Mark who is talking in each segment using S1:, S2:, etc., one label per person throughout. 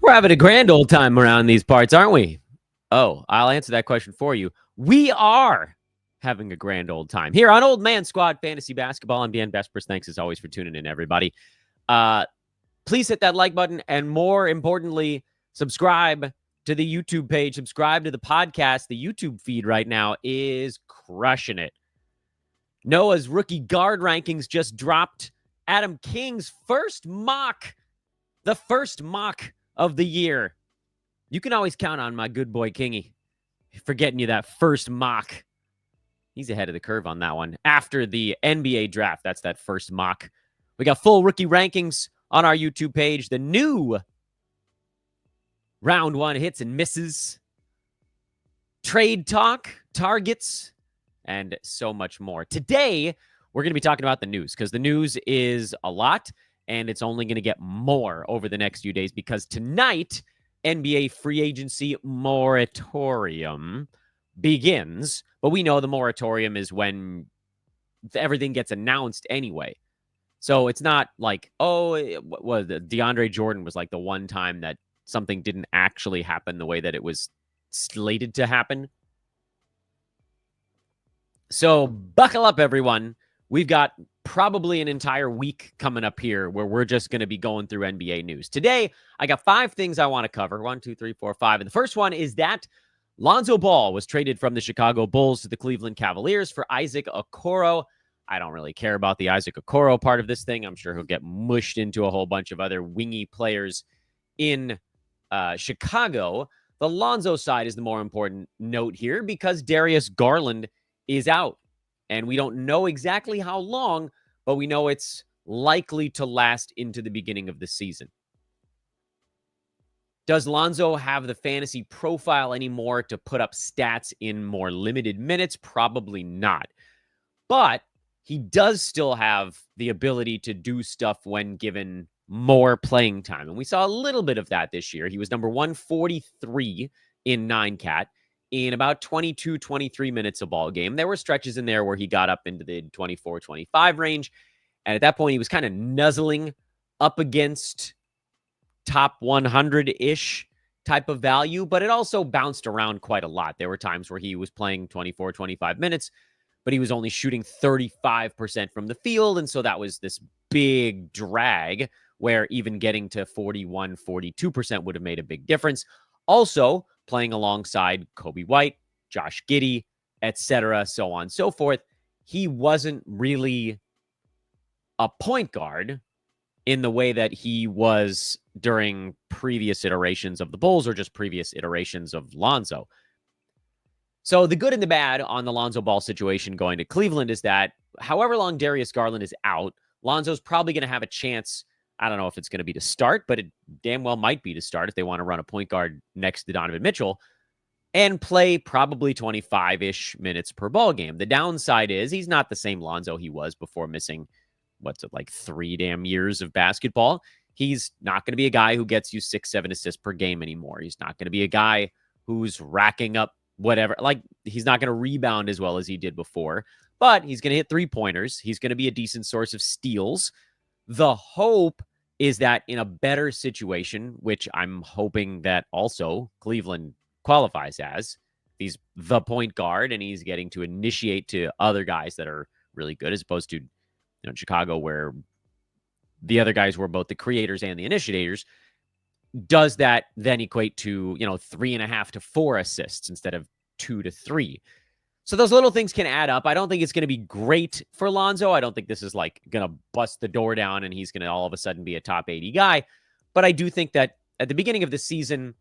S1: We're having a grand old time around these parts, aren't we? Oh, I'll answer that question for you. We are having a grand old time here on Old Man Squad Fantasy Basketball. I'm Dan Vespers. Thanks as always for tuning in, everybody. Please hit that like button, and more importantly, subscribe to the YouTube page. Subscribe to the podcast. The YouTube feed right now is crushing it. Noah's rookie guard rankings just dropped. Adam King's first mock, the first mock of the year. You can always count on my good boy Kingy for getting you that first mock. He's ahead of the curve on that one. After the NBA draft, that's that first mock. We got full rookie rankings on our YouTube page. The new round one hits and misses, trade talk, targets, and so much more. Today, we're going to be talking about the news because the news is a lot, and it's only going to get more over the next few days because tonight, NBA free agency moratorium begins. But we know the moratorium is when everything gets announced anyway. So it's not like, DeAndre Jordan was like the one time that something didn't actually happen the way that it was slated to happen. So buckle up, everyone. We've got probably an entire week coming up here where we're just going to be going through NBA news. Today, I got 5 things I want to cover. 1, 2, 3, 4, 5. And the first one is that Lonzo Ball was traded from the Chicago Bulls to the Cleveland Cavaliers for Isaac Okoro. I don't really care about the Isaac Okoro part of this thing. I'm sure he'll get mushed into a whole bunch of other wingy players in Chicago. The Lonzo side is the more important note here because Darius Garland is out. And we don't know exactly how long, but we know it's likely to last into the beginning of the season. Does Lonzo have the fantasy profile anymore to put up stats in more limited minutes? Probably not. But he does still have the ability to do stuff when given more playing time. And we saw a little bit of that this year. He was number 143 in 9-cat. In about 22, 23 minutes a ball game. There were stretches in there where he got up into the 24, 25 range. And at that point, he was kind of nuzzling up against top 100-ish type of value, but it also bounced around quite a lot. There were times where he was playing 24, 25 minutes, but he was only shooting 35% from the field. And so that was this big drag where even getting to 41, 42% would have made a big difference. Also, playing alongside Kobe White, Josh Giddey, etc., so on and so forth. He wasn't really a point guard in the way that he was during previous iterations of the Bulls or just previous iterations of Lonzo. So the good and the bad on the Lonzo Ball situation going to Cleveland is that however long Darius Garland is out, Lonzo's probably going to have a chance. I don't know if it's going to be to start, but it damn well might be to start if they want to run a point guard next to Donovan Mitchell and play probably 25-ish minutes per ball game. The downside is he's not the same Lonzo he was before missing, 3 damn years of basketball. He's not going to be a guy who gets you 6-7 assists per game anymore. He's not going to be a guy who's racking up whatever. He's not going to rebound as well as he did before, but he's going to hit 3-pointers. He's going to be a decent source of steals. The hope is that in a better situation, which I'm hoping that also Cleveland qualifies as, he's the point guard and he's getting to initiate to other guys that are really good as opposed to Chicago where the other guys were both the creators and the initiators. Does that then equate to 3.5 to 4 assists instead of 2 to 3? So those little things can add up. I don't think it's going to be great for Lonzo. I don't think this is going to bust the door down and he's going to all of a sudden be a top 80 guy. But I do think that at the beginning of the season,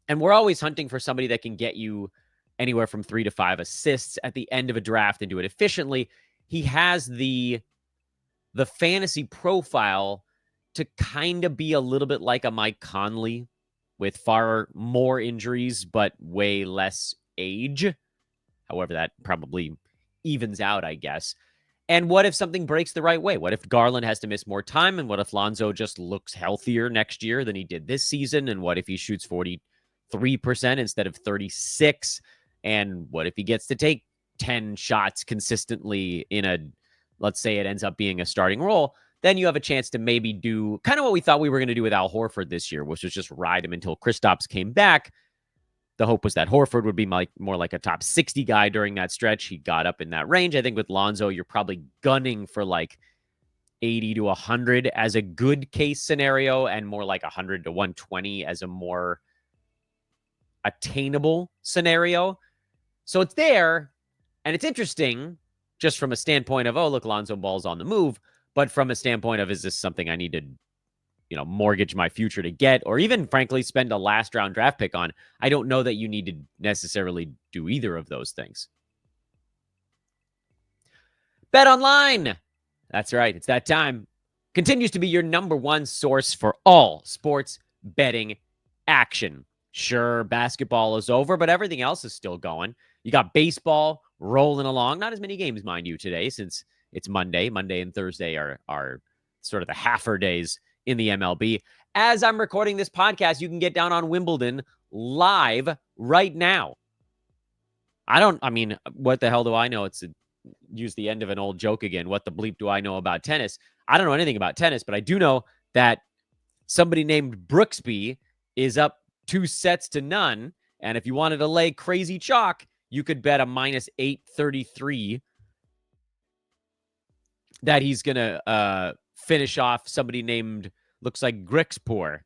S1: and we're always hunting for somebody that can get you anywhere from 3 to 5 assists at the end of a draft and do it efficiently. He has the fantasy profile to kind of be a little bit like a Mike Conley with far more injuries, but way less age. However, that probably evens out, I guess. And what if something breaks the right way? What if Garland has to miss more time? And what if Lonzo just looks healthier next year than he did this season? And what if he shoots 43% instead of 36%? And what if he gets to take 10 shots consistently in let's say it ends up being a starting role? then you have a chance to maybe do kind of what we thought we were going to do with Al Horford this year, which was just ride him until Kristaps came back. The hope was that Horford would be more like a top 60 guy during that stretch. He got up in that range. I think with Lonzo, you're probably gunning for like 80 to 100 as a good case scenario, and more like 100 to 120 as a more attainable scenario. So it's there, and it's interesting just from a standpoint of, oh, look, Lonzo Ball's on the move, but from a standpoint of, is this something I need to, mortgage my future to get, or even, frankly, spend a last round draft pick on? I don't know that you need to necessarily do either of those things. Bet Online. That's right. It's that time. Continues to be your number one source for all sports betting action. Sure, basketball is over, but everything else is still going. You got baseball rolling along. Not as many games, mind you, today, since it's Monday. Monday and Thursday are sort of the halfer days in the MLB. As I'm recording this podcast, you can get down on Wimbledon live right now. What the hell do I know? Use the end of an old joke again. What the bleep do I know about tennis? I don't know anything about tennis, but I do know that somebody named Brooksby is up 2-0. And if you wanted to lay crazy chalk, you could bet a minus 833 that he's going to finish off somebody named, looks like Grixpoor.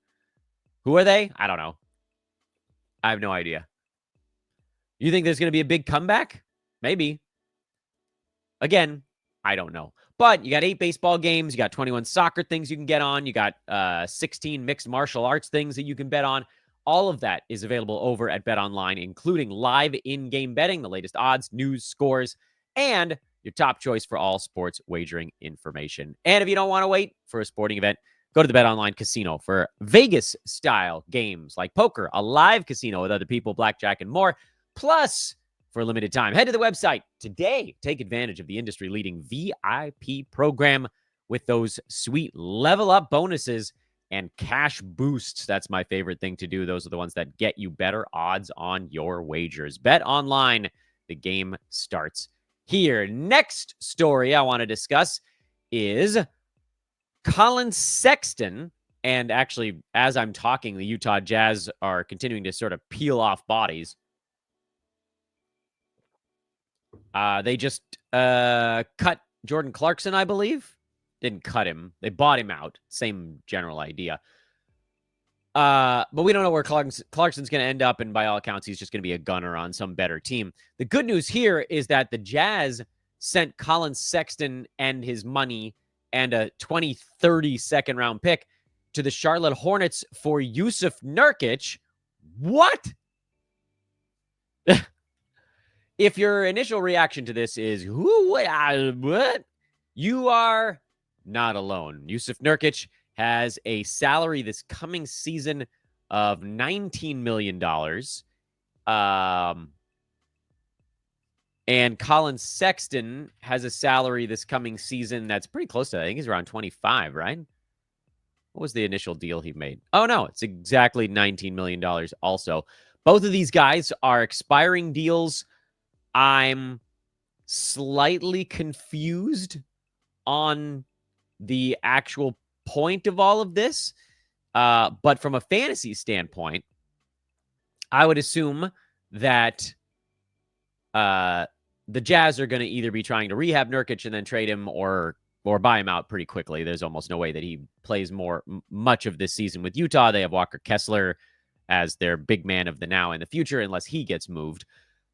S1: Who are they? I don't know. I have no idea. You think there's going to be a big comeback? Maybe. Again, I don't know. But you got 8 baseball games. You got 21 soccer things you can get on. You got 16 mixed martial arts things that you can bet on. All of that is available over at Bet Online, including live in-game betting, the latest odds, news, scores, and your top choice for all sports wagering information. And if you don't want to wait for a sporting event, go to the Bet Online casino for Vegas-style games like poker, a live casino with other people, blackjack, and more. Plus, for a limited time, head to the website today. Take advantage of the industry-leading VIP program with those sweet level-up bonuses and cash boosts. That's my favorite thing to do. Those are the ones that get you better odds on your wagers. Bet Online. The game starts here. Next story I want to discuss is Collin Sexton. And actually, as I'm talking, the Utah Jazz are continuing to sort of peel off bodies. They just cut Jordan Clarkson, I believe. Didn't cut him. They bought him out. Same general idea. But we don't know where Clarkson's going to end up, and by all accounts, he's just going to be a gunner on some better team. The good news here is that the Jazz sent Collin Sexton and his money and a 2030 second-round pick to the Charlotte Hornets for Jusuf Nurkic. What? If your initial reaction to this is, what? You are not alone. Jusuf Nurkic has a salary this coming season of $19 million. And Collin Sexton has a salary this coming season that's pretty close to that. I think he's around 25, right? What was the initial deal he made? Oh, no, it's exactly $19 million also. Both of these guys are expiring deals. I'm slightly confused on the actual point of all of this. But from a fantasy standpoint, I would assume that the Jazz are going to either be trying to rehab Nurkic and then trade him or buy him out pretty quickly. There's almost no way that he plays much of this season with Utah. They have Walker Kessler as their big man of the now and the future unless he gets moved.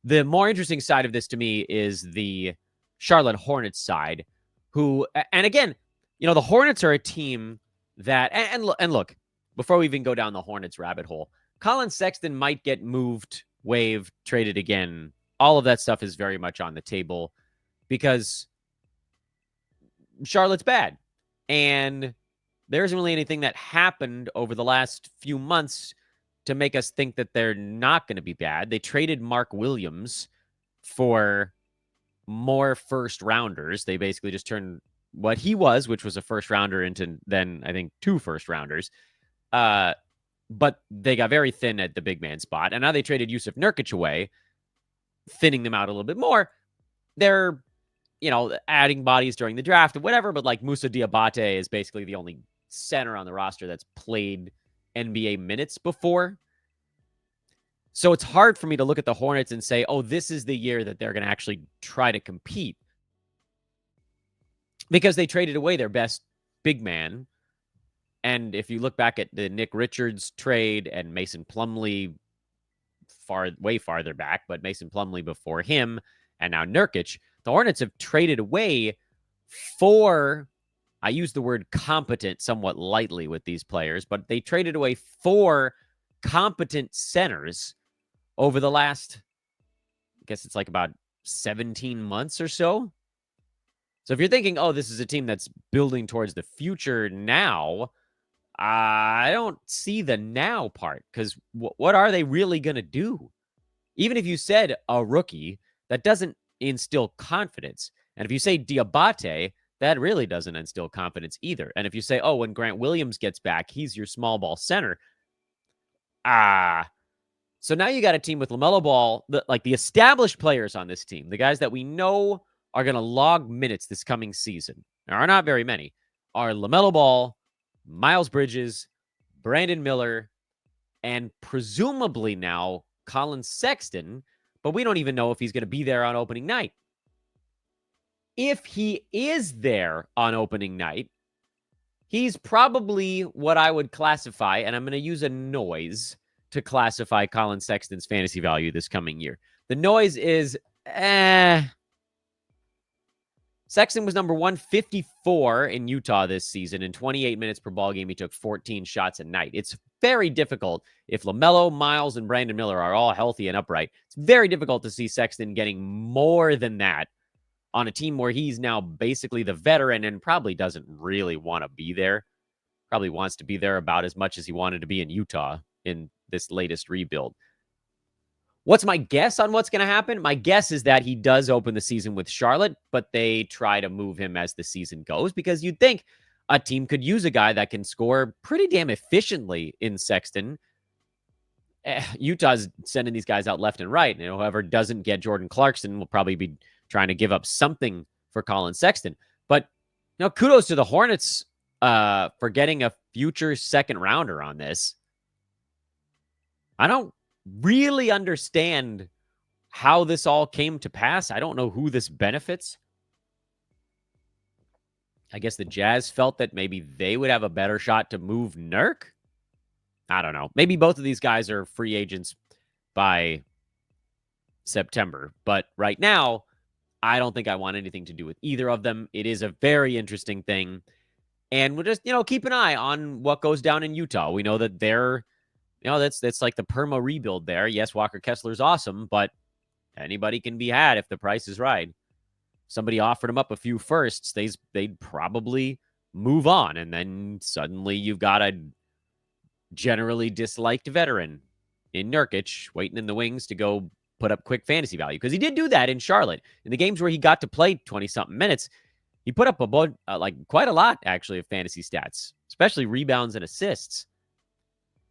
S1: The more interesting side of this to me is the Charlotte Hornets side, who, and again, the Hornets are a team that, and look, before we even go down the Hornets rabbit hole, Collin Sexton might get moved, waived, traded again. All of that stuff is very much on the table because Charlotte's bad. And there isn't really anything that happened over the last few months to make us think that they're not going to be bad. They traded Mark Williams for more first rounders. They basically just turned what he was, which was a first rounder, into then I think 2 first rounders. But they got very thin at the big man spot. And now they traded Jusuf Nurkic away, thinning them out a little bit more. They're adding bodies during the draft or whatever, but like Moussa Diabate is basically the only center on the roster that's played NBA minutes before. So it's hard for me to look at the Hornets and say, oh, this is the year that they're going to actually try to compete. Because they traded away their best big man. And if you look back at the Nick Richards trade and Mason Plumlee way farther back, but Mason Plumlee before him, and now Nurkic, the Hornets have traded away four, I use the word competent somewhat lightly with these players, but they traded away four competent centers over the last, I guess it's like about 17 months or so. So if you're thinking, oh, this is a team that's building towards the future now, I don't see the now part, because what are they really going to do? Even if you said a rookie, that doesn't instill confidence. And if you say Diabate, that really doesn't instill confidence either. And if you say, oh, when Grant Williams gets back, he's your small ball center. So now you got a team with LaMelo Ball, like the established players on this team, the guys that we know are going to log minutes this coming season. There are not very many. Are LaMelo Ball, Miles Bridges, Brandon Miller, and presumably now Collin Sexton, but we don't even know if he's going to be there on opening night. If he is there on opening night, he's probably what I would classify, and I'm going to use a noise to classify Collin Sexton's fantasy value this coming year. The noise is, Sexton was number 154 in Utah this season. In 28 minutes per ball game, he took 14 shots a night. It's very difficult if LaMelo, Miles, and Brandon Miller are all healthy and upright. It's very difficult to see Sexton getting more than that on a team where he's now basically the veteran and probably doesn't really want to be there. Probably wants to be there about as much as he wanted to be in Utah in this latest rebuild. What's my guess on what's going to happen? My guess is that he does open the season with Charlotte, but they try to move him as the season goes, because you'd think a team could use a guy that can score pretty damn efficiently in Sexton. Utah's sending these guys out left and right. And whoever doesn't get Jordan Clarkson will probably be trying to give up something for Collin Sexton. But kudos to the Hornets for getting a future second rounder on this. I don't really understand how this all came to pass. I don't know who this benefits. I guess the Jazz felt that maybe they would have a better shot to move Nurk. I don't know. Maybe both of these guys are free agents by September. But right now, I don't think I want anything to do with either of them. It is a very interesting thing. And we'll just, keep an eye on what goes down in Utah. We know that they're, that's like the perma rebuild there. Yes, Walker Kessler's awesome, but anybody can be had if the price is right. Somebody offered him up a few firsts, they'd probably move on. And then suddenly you've got a generally disliked veteran in Nurkic waiting in the wings to go put up quick fantasy value. Because he did do that in Charlotte. In the games where he got to play 20-something minutes, he put up quite a lot, actually, of fantasy stats, especially rebounds and assists.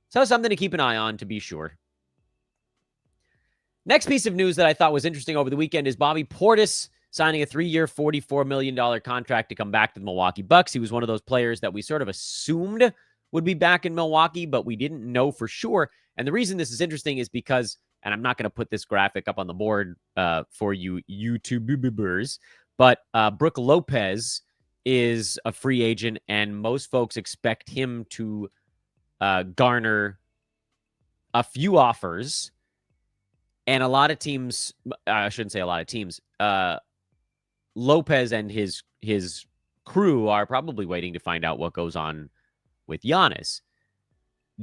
S1: So something to keep an eye on, to be sure. Next piece of news that I thought was interesting over the weekend is Bobby Portis signing a 3-year, $44 million contract to come back to the Milwaukee Bucks. He was one of those players that we sort of assumed would be back in Milwaukee, but we didn't know for sure. And the reason this is interesting is because, and I'm not going to put this graphic up on the board for you YouTubers, but Brook Lopez is a free agent, and most folks expect him to garner a few offers. And a lot of teams, I shouldn't say a lot of teams, Lopez and his crew are probably waiting to find out what goes on with Giannis.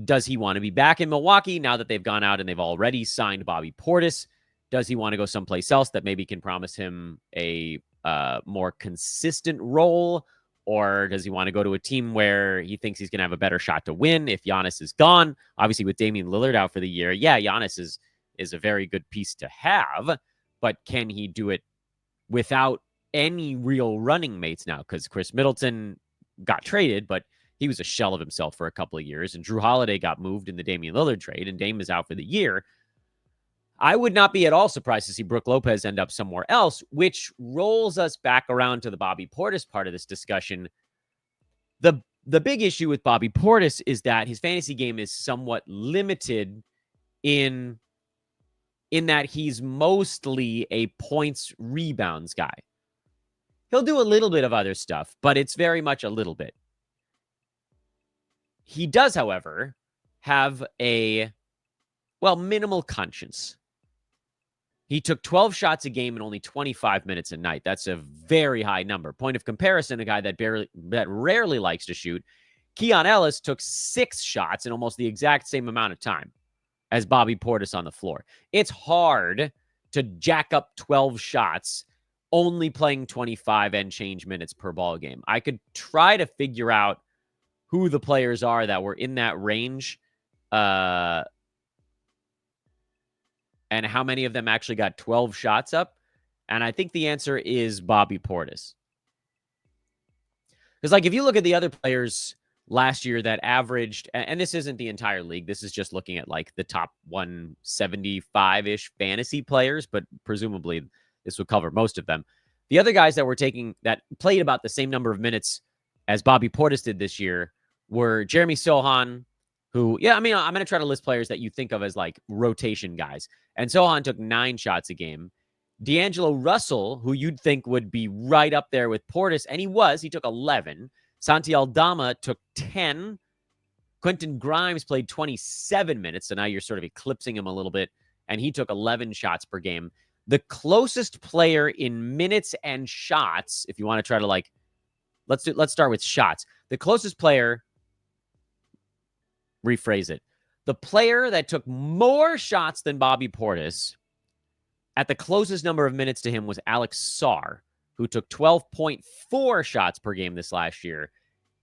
S1: Does he want to be back in Milwaukee now that they've gone out and they've already signed Bobby Portis? Does he want to go someplace else that maybe can promise him a more consistent role? Or does he want to go to a team where he thinks he's going to have a better shot to win if Giannis is gone? Obviously, with Damian Lillard out for the year, Giannis is a very good piece to have, but can he do it without any real running mates now? Because Chris Middleton got traded, but he was a shell of himself for a couple of years, and Drew Holiday got moved in the Damian Lillard trade, and Dame is out for the year.
S2: I would not be at all surprised to see Brook Lopez end up somewhere else, which rolls us back around to the Bobby Portis part of this discussion. The big issue with Bobby Portis is that his fantasy game is somewhat limited in that he's mostly a points rebounds guy. He'll do a little bit of other stuff, but it's very much a little bit. He does, however, have a, minimal conscience. He took 12 shots a game in only 25 minutes a night. That's a very high number. Point of comparison, a guy that rarely likes to shoot, Keon Ellis took 6 shots in almost the exact same amount of time as Bobby Portis on the floor. It's hard to jack up 12 shots only playing 25 and change minutes per ball game. I could try to figure out who the players are that were in that range and how many of them actually got 12 shots up. And I think the answer is Bobby Portis. Because, if you look at the other players last year that averaged, and this isn't the entire league, this is just looking at the top 175-ish fantasy players, but presumably this would cover most of them. The other guys that played about the same number of minutes as Bobby Portis did this year were Jeremy Sohan, who, I'm going to try to list players that you think of as rotation guys. And Sohan took 9 shots a game. D'Angelo Russell, who you'd think would be right up there with Portis, and he took 11. Santi Aldama took 10. Quentin Grimes played 27 minutes, so now you're sort of eclipsing him a little bit, and he took 11 shots per game. The closest player in minutes and shots, if you want to try to let's start with shots. The closest player, rephrase it. The player that took more shots than Bobby Portis at the closest number of minutes to him was Alex Sarr, who took 12.4 shots per game this last year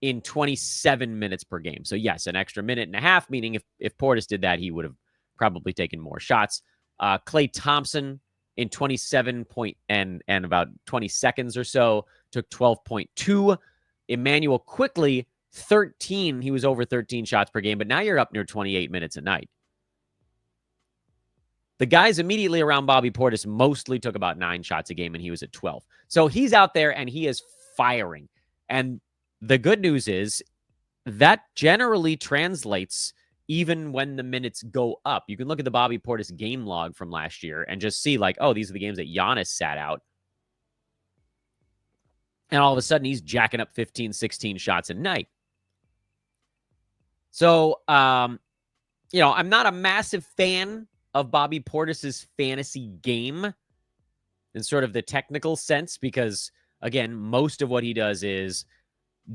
S2: in 27 minutes per game. So yes, an extra minute and a half, meaning if Portis did that, he would have probably taken more shots. Klay Thompson in 27 and about 20 seconds or so took 12.2. Emmanuel Quickley, 13. He was over 13 shots per game, but now you're up near 28 minutes a night. The guys immediately around Bobby Portis mostly took about 9 shots a game, and he was at 12. So he's out there, and he is firing. And the good news is that generally translates even when the minutes go up. You can look at the Bobby Portis game log from last year and just see these are the games that Giannis sat out. And all of a sudden, he's jacking up 15, 16 shots a night. So, I'm not a massive fan of Bobby Portis's fantasy game in sort of the technical sense because, again, most of what he does is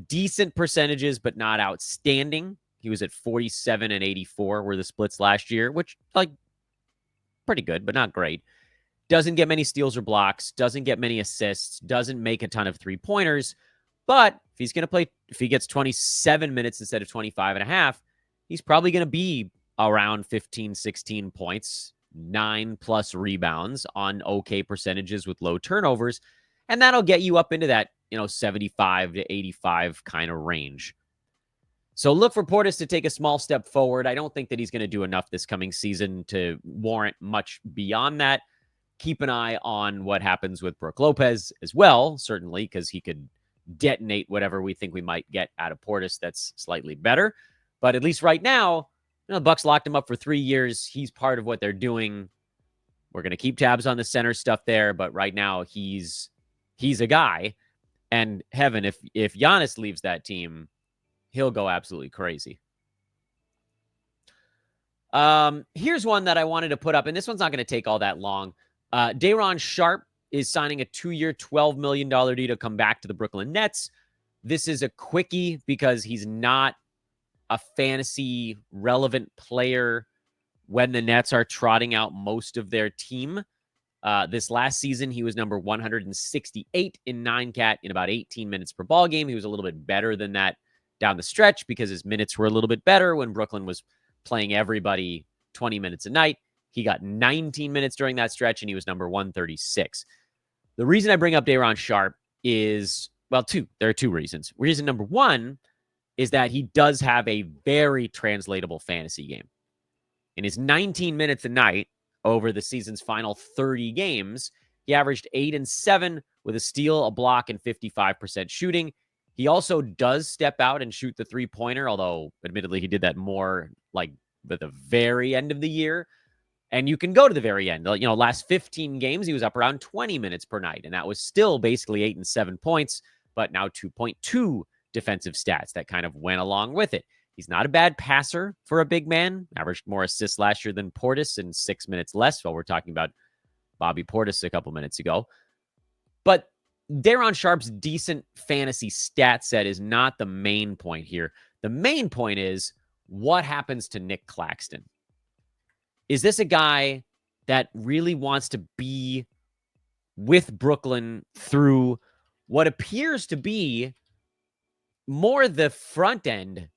S2: decent percentages, but not outstanding. He was at 47 and 84 were the splits last year, which, pretty good, but not great. Doesn't get many steals or blocks, doesn't get many assists, doesn't make a ton of three-pointers. But if he's going to play, if he gets 27 minutes instead of 25 and a half, he's probably going to be around 15, 16 points, 9+ rebounds on okay percentages with low turnovers. And that'll get you up into that, 75 to 85 kind of range. So look for Portis to take a small step forward. I don't think that he's going to do enough this coming season to warrant much beyond that. Keep an eye on what happens with Brook Lopez as well, certainly, because he could detonate whatever we think we might get out of Portis that's slightly better. But at least right now, the Bucks locked him up for 3 years. He's part of what they're doing. We're going to keep tabs on the center stuff there, but right now he's a guy. And heaven, if Giannis leaves that team, he'll go absolutely crazy. Here's one that I wanted to put up, and this one's not going to take all that long. Day'Ron Sharpe is signing a 2-year, $12 million deal to come back to the Brooklyn Nets. This is a quickie because he's not a fantasy relevant player when the Nets are trotting out most of their team. This last season, he was number 168 in 9-cat in about 18 minutes per ball game. He was a little bit better than that down the stretch because his minutes were a little bit better when Brooklyn was playing everybody 20 minutes a night. He got 19 minutes during that stretch, and he was number 136. The reason I bring up Day'Ron Sharpe is, two. There are 2 reasons. Reason number 1 is that he does have a very translatable fantasy game. In his 19 minutes a night, over the season's final 30 games. He averaged 8 and 7 with a steal, a block, and 55% shooting. He also does step out and shoot the three-pointer, although admittedly he did that more like at the very end of the year. And you can go to the very end. Last 15 games, he was up around 20 minutes per night, and that was still basically 8 and 7 points, but now 2.2 defensive stats that kind of went along with it. He's not a bad passer for a big man. Averaged more assists last year than Portis in 6 minutes less. While we're talking about Bobby Portis a couple minutes ago. But Daron Sharpe's decent fantasy stat set is not the main point here. The main point is what happens to Nick Claxton. Is this a guy that really wants to be with Brooklyn through what appears to be more the front end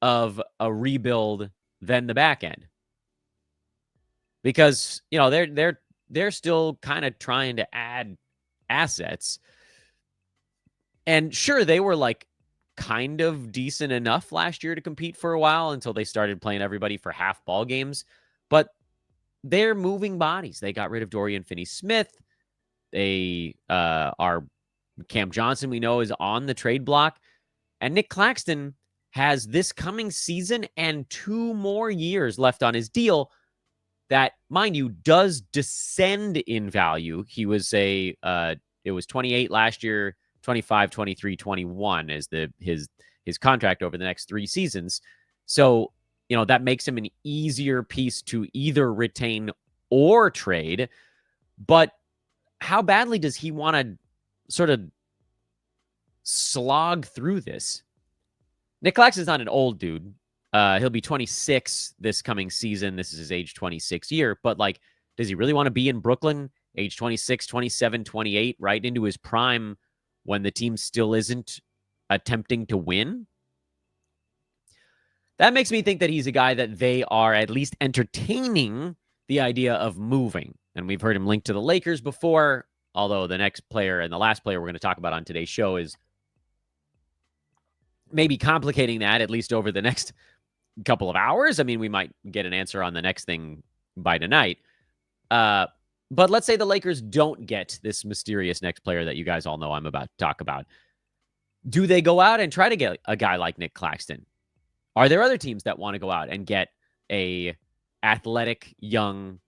S2: of a rebuild than the back end? Because, they're still kind of trying to add assets. And sure, they were like kind of decent enough last year to compete for a while until they started playing everybody for half ball games. But they're moving bodies. They got rid of Dorian Finney-Smith. They are Cam Johnson, we know, is on the trade block. And Nick Claxton has this coming season and 2 more years left on his deal that, mind you, does descend in value. He was it was 28 last year, 25, 23, 21 is his contract over the next 3 seasons. So, that makes him an easier piece to either retain or trade. But how badly does he want to sort of slog through this? Nick Claxton's not an old dude. He'll be 26 this coming season. This is his age 26 year. But, does he really want to be in Brooklyn, age 26, 27, 28, right into his prime when the team still isn't attempting to win? That makes me think that he's a guy that they are at least entertaining the idea of moving. And we've heard him linked to the Lakers before, although the next player and the last player we're going to talk about on today's show is maybe complicating that, at least over the next couple of hours. I mean, we might get an answer on the next thing by tonight. But let's say the Lakers don't get this mysterious next player that you guys all know I'm about to talk about. Do they go out and try to get a guy like Nick Claxton? Are there other teams that want to go out and get a athletic, young,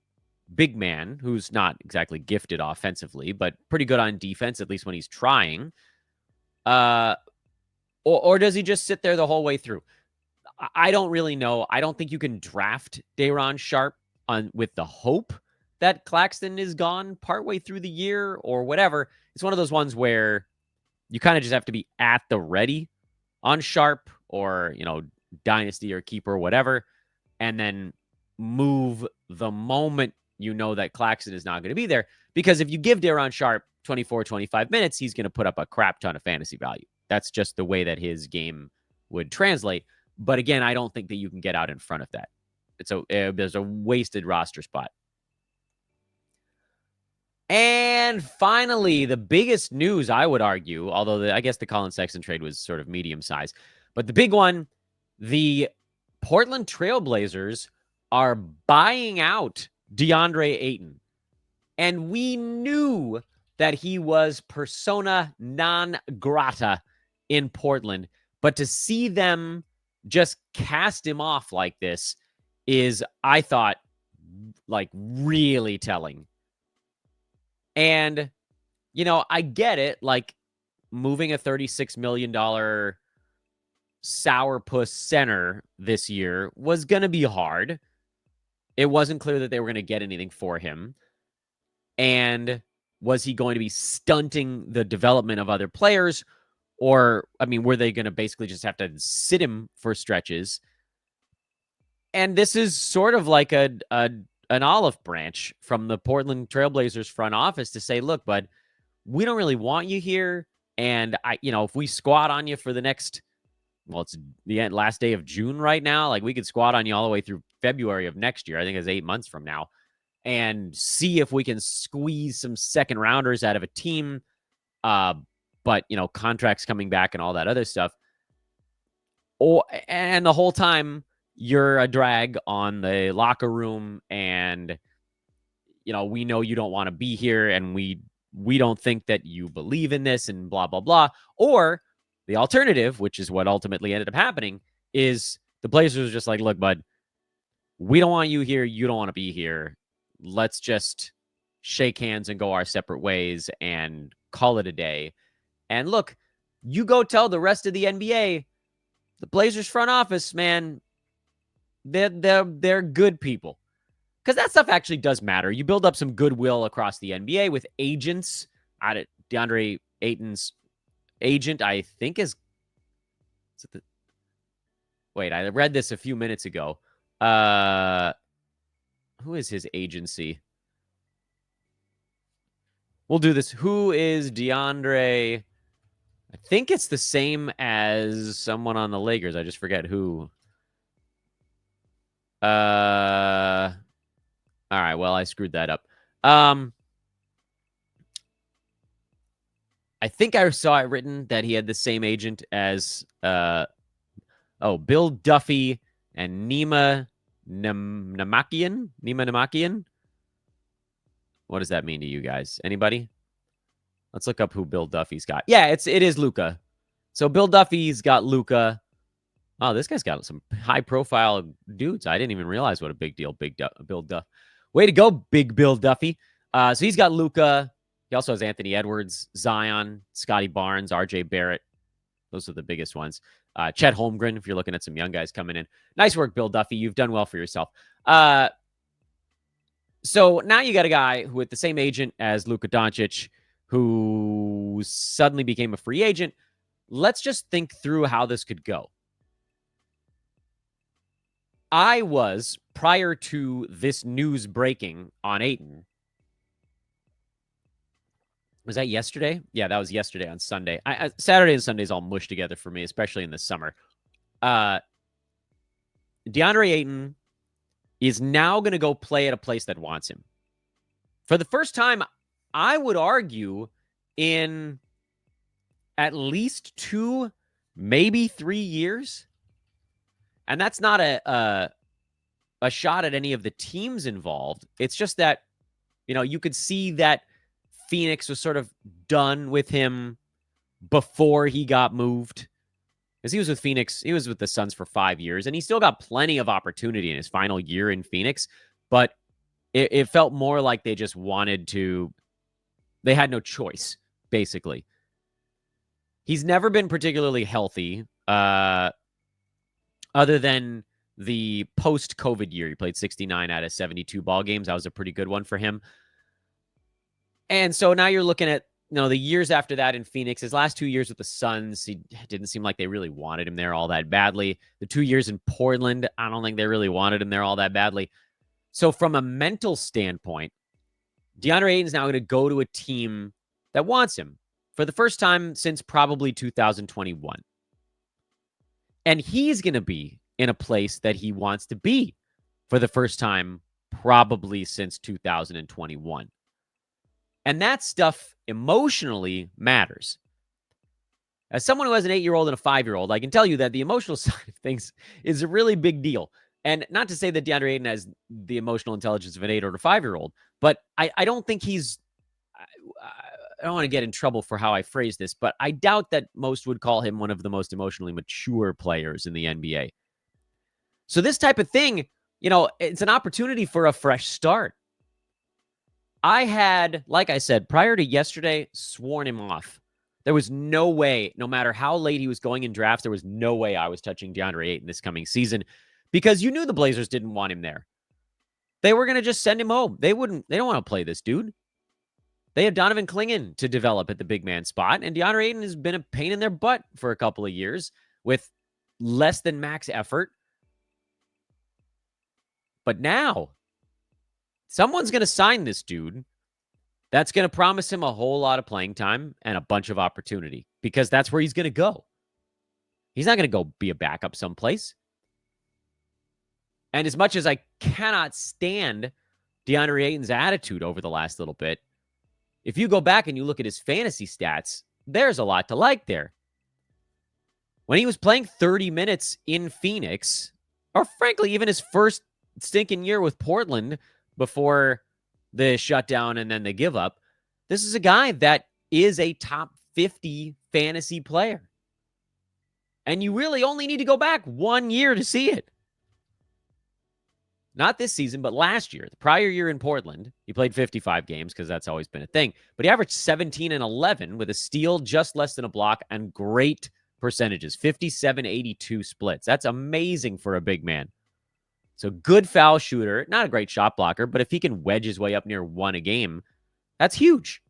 S2: big man who's not exactly gifted offensively, but pretty good on defense, at least when he's trying? Or does he just sit there the whole way through? I don't really know. I don't think you can draft Daron Sharpe with the hope that Claxton is gone partway through the year or whatever. It's one of those ones where you kind of just have to be at the ready on Sharpe or, dynasty or keeper or whatever, and then move the moment you know that Claxton is not going to be there. Because if you give Daron Sharpe 24, 25 minutes, he's going to put up a crap ton of fantasy value. That's just the way that his game would translate. But again, I don't think that you can get out in front of that. There's a wasted roster spot. And finally, the biggest news, I would argue, although I guess the Collin Sexton trade was sort of medium size, but the big one, the Portland Trailblazers are buying out Deandre Ayton. And we knew that he was persona non grata in Portland. But to see them just cast him off like this is, I thought, really telling. And, I get it. Moving a $36 million sourpuss center this year was going to be hard. It wasn't clear that they were going to get anything for him. And was he going to be stunting the development of other players? Or, were they going to basically just have to sit him for stretches? And this is sort of like an olive branch from the Portland Trailblazers front office to say, look, bud, we don't really want you here. And if we squat on you for the next, it's the last day of June right now. We could squat on you all the way through February of next year. I think it's 8 months from now, and see if we can squeeze some second rounders out of a team. But contracts coming back and all that other stuff. And the whole time you're a drag on the locker room and we know you don't want to be here, and we don't think that you believe in this, and blah, blah, blah. Or the alternative, which is what ultimately ended up happening, is the Blazers were just like, look, bud, we don't want you here. You don't want to be here. Let's just shake hands and go our separate ways and call it a day. And look, you go tell the rest of the NBA, the Blazers front office, man, they're good people. Because that stuff actually does matter. You build up some goodwill across the NBA with agents. Deandre Ayton's agent, I think, is it wait, I read this a few minutes ago. Who is his agency? We'll do this. Who is Deandre? I think it's the same as someone on the Lakers. I just forget who. All right. Well, I screwed that up. I think I saw it written that he had the same agent as Bill Duffy and Nima Namakian. What does that mean to you guys? Anybody? Let's look up who Bill Duffy's got. Yeah, it is Luka. So Bill Duffy's got Luka. Oh, this guy's got some high-profile dudes. I didn't even realize what a big deal Bill Duff. Way to go, Big Bill Duffy. So he's got Luka. He also has Anthony Edwards, Zion, Scotty Barnes, R.J. Barrett. Those are the biggest ones. Chet Holmgren, if you're looking at some young guys coming in. Nice work, Bill Duffy. You've done well for yourself. So now you got a guy who, with the same agent as Luka Doncic, who suddenly became a free agent. Let's just think through how this could go. I was, prior to this news breaking on Ayton, was that yesterday? Yeah, that was yesterday on Sunday. Saturday and Sundays all mush together for me, especially in the summer. DeAndre Ayton is now going to go play at a place that wants him. For the first time, I would argue, in at least 2, maybe 3 years. And that's not a shot at any of the teams involved. It's just that, you could see that Phoenix was sort of done with him before he got moved. Because he was with Phoenix, he was with the Suns for 5 years, and he still got plenty of opportunity in his final year in Phoenix. But it felt more like they just wanted to, they had no choice, basically. He's never been particularly healthy, other than the post-COVID year. He played 69 out of 72 ball games. That was a pretty good one for him. And so now you're looking at, the years after that in Phoenix. His last 2 years with the Suns, he didn't seem like they really wanted him there all that badly. The 2 years in Portland, I don't think they really wanted him there all that badly. So from a mental standpoint, DeAndre Ayton's now going to go to a team that wants him for the first time since probably 2021. And he's going to be in a place that he wants to be for the first time probably since 2021. And that stuff emotionally matters. As someone who has an 8-year-old and a 5-year-old, I can tell you that the emotional side of things is a really big deal. And not to say that DeAndre Ayton has the emotional intelligence of an 8 or a 5-year-old, but I don't think he's, I don't want to get in trouble for how I phrase this, but I doubt that most would call him one of the most emotionally mature players in the NBA. So this type of thing, it's an opportunity for a fresh start. I had, like I said, prior to yesterday, sworn him off. There was no way, no matter how late he was going in drafts, there was no way I was touching DeAndre Ayton this coming season, because you knew the Blazers didn't want him there. They were going to just send him home. They don't want to play this dude. They have Donovan Clingan to develop at the big man spot, and DeAndre Ayton has been a pain in their butt for a couple of years with less than max effort. But now, someone's going to sign this dude that's going to promise him a whole lot of playing time and a bunch of opportunity, because that's where he's going to go. He's not going to go be a backup someplace. And as much as I cannot stand DeAndre Ayton's attitude over the last little bit, if you go back and you look at his fantasy stats, there's a lot to like there. When he was playing 30 minutes in Phoenix, or frankly, even his first stinking year with Portland before the shutdown and then the give up. This is a guy that is a top 50 fantasy player. And you really only need to go back 1 year to see it. Not this season, but last year, the prior year in Portland, he played 55 games because that's always been a thing. But he averaged 17 and 11 with a steal, just less than a block, and great percentages, 57-82 splits. That's amazing for a big man. So good foul shooter, not a great shot blocker, but if he can wedge his way up near 1 a game, that's huge.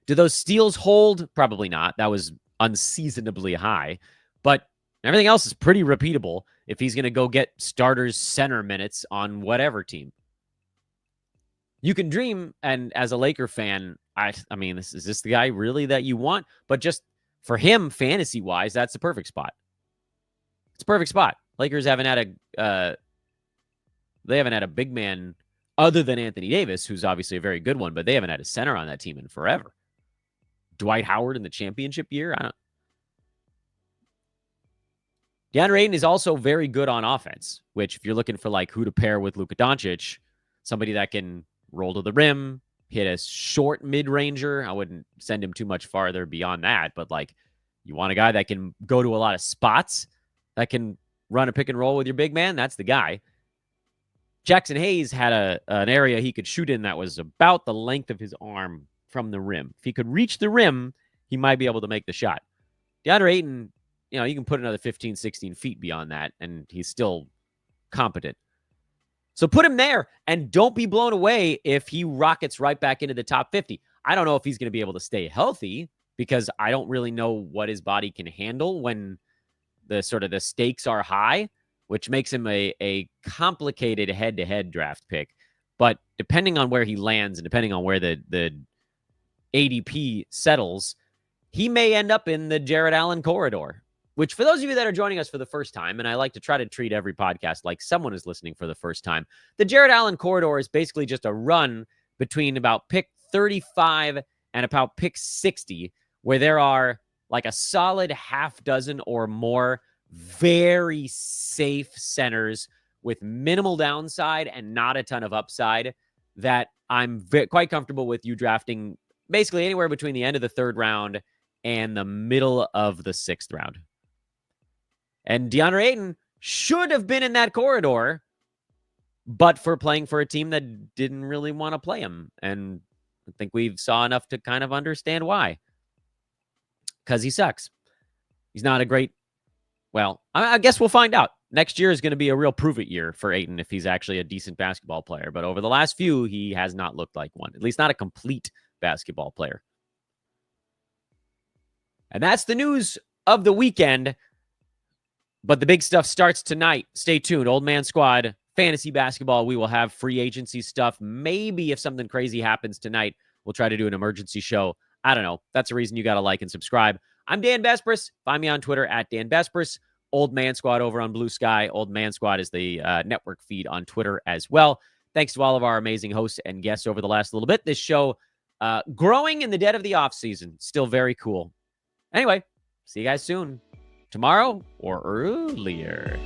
S2: Do those steals hold? Probably not. That was unseasonably high. But everything else is pretty repeatable if he's going to go get starters center minutes on whatever team. You can dream, and as a Laker fan, I mean, is this the guy really that you want? But just for him, fantasy-wise, that's the perfect spot. It's a perfect spot. Lakers haven't had a big man other than Anthony Davis, who's obviously a very good one, but they haven't had a center on that team in forever. Dwight Howard in the championship year? Deandre Ayton is also very good on offense, which if you're looking for like who to pair with Luka Doncic, somebody that can roll to the rim, hit a short mid-ranger. I wouldn't send him too much farther beyond that, but like you want a guy that can go to a lot of spots, that can run a pick and roll with your big man, that's the guy. Jackson Hayes had an area he could shoot in that was about the length of his arm from the rim. If he could reach the rim, he might be able to make the shot. Deandre Ayton, you know, you can put another 15, 16 feet beyond that, and he's still competent. So put him there, and don't be blown away if he rockets right back into the top 50. I don't know if he's going to be able to stay healthy because I don't really know what his body can handle when the stakes are high, which makes him a complicated head-to-head draft pick. But depending on where he lands and depending on where the ADP settles, he may end up in the Jarrett Allen corridor, which for those of you that are joining us for the first time, and I like to try to treat every podcast like someone is listening for the first time, the Jarrett Allen corridor is basically just a run between about pick 35 and about pick 60, where there are like a solid half dozen or more very safe centers with minimal downside and not a ton of upside that I'm quite comfortable with you drafting basically anywhere between the end of the 3rd round and the middle of the 6th round. And Deandre Ayton should have been in that corridor, but for playing for a team that didn't really want to play him. And I think we saw enough to kind of understand why. Because he sucks. He's not a great... Well, I guess we'll find out. Next year is going to be a real prove-it year for Ayton if he's actually a decent basketball player. But over the last few, he has not looked like one. At least not a complete basketball player. And that's the news of the weekend. But the big stuff starts tonight. Stay tuned. Old Man Squad, fantasy basketball. We will have free agency stuff. Maybe if something crazy happens tonight, we'll try to do an emergency show. I don't know. That's the reason you got to like and subscribe. I'm Dan Besbris. Find me on Twitter at Dan Besbris. Old Man Squad over on Blue Sky. Old Man Squad is the network feed on Twitter as well. Thanks to all of our amazing hosts and guests over the last little bit. This show growing in the dead of the off season. Still very cool. Anyway, see you guys soon. Tomorrow or earlier.